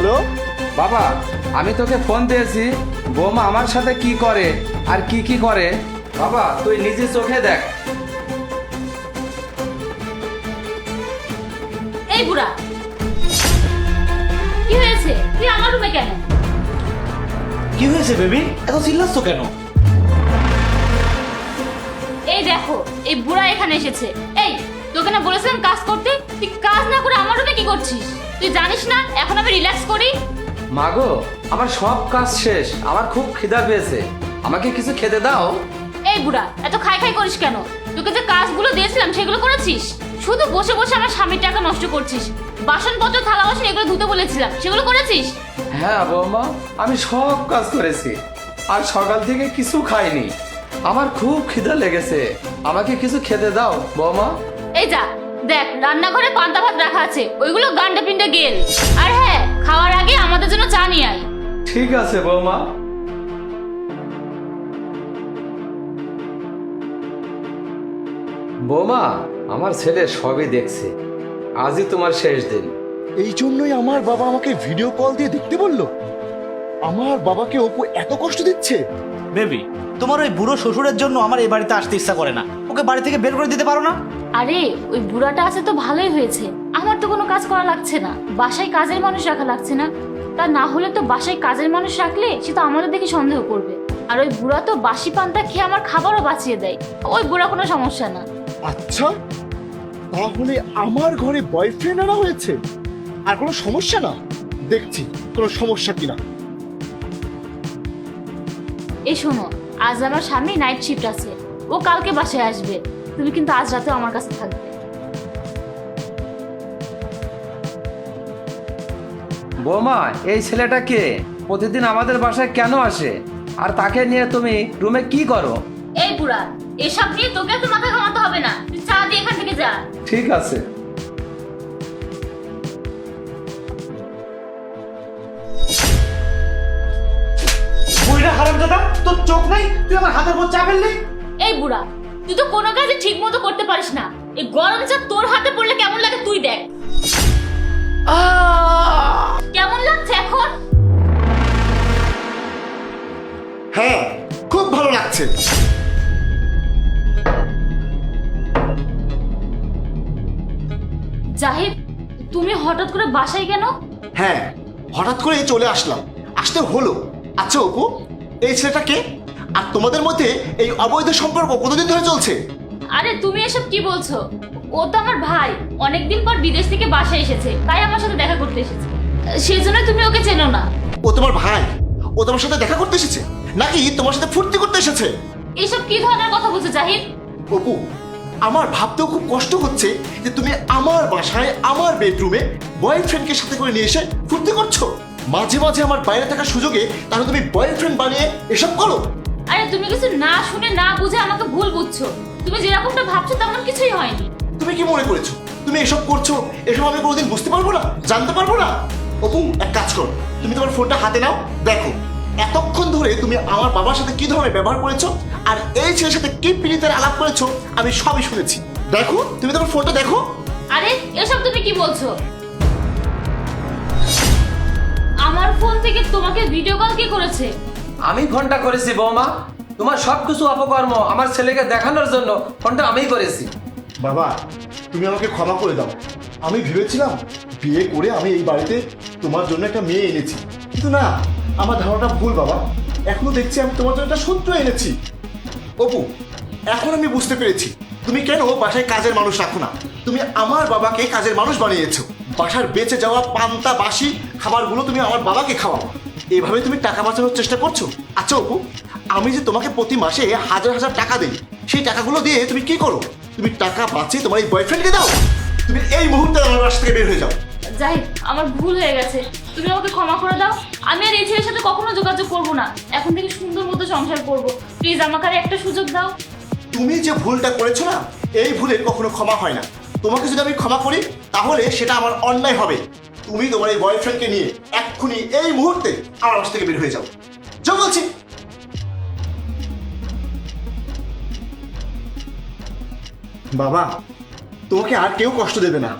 Hello বাবা, আমি তোকে ফোন দিয়েছি। বৌমা আমার সাথে কি করে আর কি কি করে বাবা তুই নিজে চোখে দেখ। এই বুড়া, কি হয়েছে? তুই আমার রুমে কেন? কি হয়েছে বেবি, এত চিল্লাচ্ছ কেন? এই দেখো, এই বুড়া এখানে এসেছে। এই, তোকে না বলেছিলাম কাজ করতে, তুই কাজ না করে আমার রুমে কি করছিস? তুই জানিস না এখন আমি রিল্যাক্স করি? মাগো, আমার সব কাজ শেষ, আমার খুব খিদা পেয়েছে, আমাকে কিছু খেতে দাও। এই বুড়া, এত খাই খাই করিস কেন? তোকে যে কাজগুলো দিয়েছিলাম সেগুলো করেছিস? শুধু বসে বসে আমার স্বামীর টাকা নষ্ট করছিস। বাসনপত্র, থালা বাসন এগুলো ধুতে বলেছিলাম, সেগুলো করেছিস? হ্যাঁ বৌমা, আমি সব কাজ করেছি, আর সকাল থেকে কিছু খাইনি, আমার খুব খিদা লেগেছে, আমাকে কিছু খেতে দাও বৌমা। এই যা, দেখ রান্নাঘরে পান্তা ভাত রাখা আছে, ওইগুলো গান্ডে পিন্ডে গেল। আর হ্যাঁ, খাওয়ার আগে আমাদের জন্য চা নিয়ে আয়। ঠিক আছে বৌমা। বৌমা, আমার ছেলে সবই দেখছে, আজই তোমার শেষ দিন। এই জন্যই আমার বাবা আমাকে ভিডিও কল দিয়ে দেখতে বললো। আমার বাবাকে অপু এত কষ্ট দিচ্ছে। বেবি, তোমার ওই বুড়ো শ্বশুরের জন্য আমার এই বাড়িতে আসতে ইচ্ছা করে না। ওকে বাড়ি থেকে বের করে দিতে পারো না? আরে ওই বুড়াটা আছে তো ভালোই হয়েছে, আমার তো কোনো কাজ করা লাগছে না, বাসায় কাজের মানুষ রাখা লাগছে না। তা না হলে তো বাসায় কাজের মানুষ রাখলে সে তো আমাদের দেখে সন্দেহ করবে। আর ওই বুড়া তো বাসি পান্তা খেয়ে আমার খাবারও বাঁচিয়ে দেয়, ওই বুড়া কোনো সমস্যা না। আচ্ছা, তাহলে আমার ঘরে বয়ফ্রেন্ড আনা হয়েছে, আর কোনো সমস্যা না? দেখছি কোনো সমস্যা কিনা। এই শোনো, আজ আমার স্বামী নাইট শিফট আছে, ও কালকে বাসায় আসবে, তুমি কিন্তু আজ রাতে আমার কাছে থাকবে। বৌমা, এই ছেলেটা কে? প্রতিদিন আমাদের বাসায় কেন আসে? আর তাকে নিয়ে তুমি রুমে কি করো? এই বুড়া, এসব নিয়ে তোকে তো মাথা ঘামাতে হবে না, তুই চা দিয়ে এখান থেকে যা। ঠিক আছে। বুড়িটা হারামজাদা, তোর চোখ নাই? তুই আমার হাতের উপর চা ফেললি? এই বুড়া, তুই তো কোনো কাজে ঠিক মতো করতে পারিস না, এই গরম চা তোর হাতে পড়লে কেমন লাগে তুই দেখ। কেমন লাগছে এখন? হ্যাঁ, খুব ভালো লাগছে। জাহিদ, তুমি হঠাৎ করে বাসায় কেন? হ্যাঁ, হঠাৎ করে চলে আসলাম, আসতে হলো। আচ্ছা অপু, এই ছেলেটা কে? আর তোমাদের মধ্যে এই অবৈধ সম্পর্ক কতদিন ধরে চলছে? আরে তুমি এসব কি বলছো? ও তো আমার ভাই, অনেকদিন পর বিদেশ থেকে বাসায় এসেছে, তাই আমার সাথে দেখা করতে এসেছে, সেই জন্য তুমি ওকে চেনো না। ও তোমার ভাই? ও তোমার সাথে দেখা করতে এসেছে নাকি তোমার সাথে ফুর্তি করতে এসেছে? এইসব কি ধরনের কথা বলছো জাহিদ? অপু, আমার ভাবতেও খুব কষ্ট হচ্ছে যে তুমি আমার বাসায় আমার বেডরুমে বয়ফ্রেন্ডকে সাথে করে নিয়ে এসে ফুর্তি করছো। মাঝে মাঝে আমার বাইরে থাকার সুযোগে তাহলে তুমি বয়ফ্রেন্ড বানিয়ে এসব করো। আরে তুমি কিছু না শুনে না বুঝে আমাকে ভুল বুঝছো, তুমি যেরকমটা ভাবছো তেমন কিছুই হয়নি। তুমি কি মনে করেছো তুমি এসব করছো, এসব আমি কোনোদিন বুঝতে পারবো না, জানতে পারবো না? অপু, এক কাজ করো, তুমি তোমার ফোনটা হাতে নাও, দেখো এতক্ষণ ধরে তুমি আমার বাবার সাথে কি ধরনের ব্যবহার করেছো আর এই ছেলের সাথে কি প্রীতির আলাপ করেছো আমি সবই শুনেছি। দেখো, তুমি তোমার ফোনটা দেখো। আরে এসব তুমি কি বলছো? আমার ফোন থেকে তোমাকে ভিডিও কল কে করেছে? আমি ফোনটা করেছি বৌমা, তোমার সবকিছু অপকর্ম আমার ছেলেকে দেখানোর জন্য ফোনটা আমিই করেছি। বাবা, তুমি আমাকে ক্ষমা করে দাও। আমি ভেবেছিলাম বিয়ে করে আমি এই বাড়িতে তোমার জন্য একটা মেয়ে এনেছি, কিন্তু না, আমার ধারণাটা ভুল বাবা। এখনো দেখছি আমি তোমার জন্য একটা শত্রু এনেছি। অপু, এখন আমি বুঝতে পেরেছি তুমি কেন বাসায় কাজের মানুষ রাখো না। তুমি আমার বাবাকে কাজের মানুষ বানিয়েছো, বাসার বেঁচে যাওয়া পান্তা বাসি খাবারগুলো তুমি আমার বাবাকে খাওয়াও, এভাবে তুমি টাকা বাঁচানোর চেষ্টা করছো। আচ্ছা অপু, আমি যে তোমাকে প্রতি মাসে হাজার হাজার টাকা দিই, সেই টাকাগুলো দিয়ে তুমি কি করো? তুমি টাকা বাঁচিয়ে তোমার এই বয়ফ্রেন্ডকে দাও। তুমি এই মুহূর্তে আমার বাসা থেকে বের হয়ে যাও। জাহিদ, আমার ভুল হয়ে গেছে, তুমি আমাকে ক্ষমা করে দাও। আমি আর এই ছেলের সাথে কখনো যোগাযোগ করবো না, এখন থেকে সুন্দর মতো সংসার করবো। প্লিজ আমাকে আর একটা সুযোগ দাও। তুমি যে ভুলটা করেছো না, এই ভুলের কখনো ক্ষমা হয় না। তোমাকে যদি আমি ক্ষমা করি তাহলে সেটা আমার অন্যায় হবে। তুমি তোমার এই বয়ফ্রেন্ডকে নিয়ে এক্ষুনি এই মুহূর্তে আমার বাসা থেকে বের হয়ে যাও, যাও বলছি। বাবা, তোমাকে আর কেউ কষ্ট দেবে না।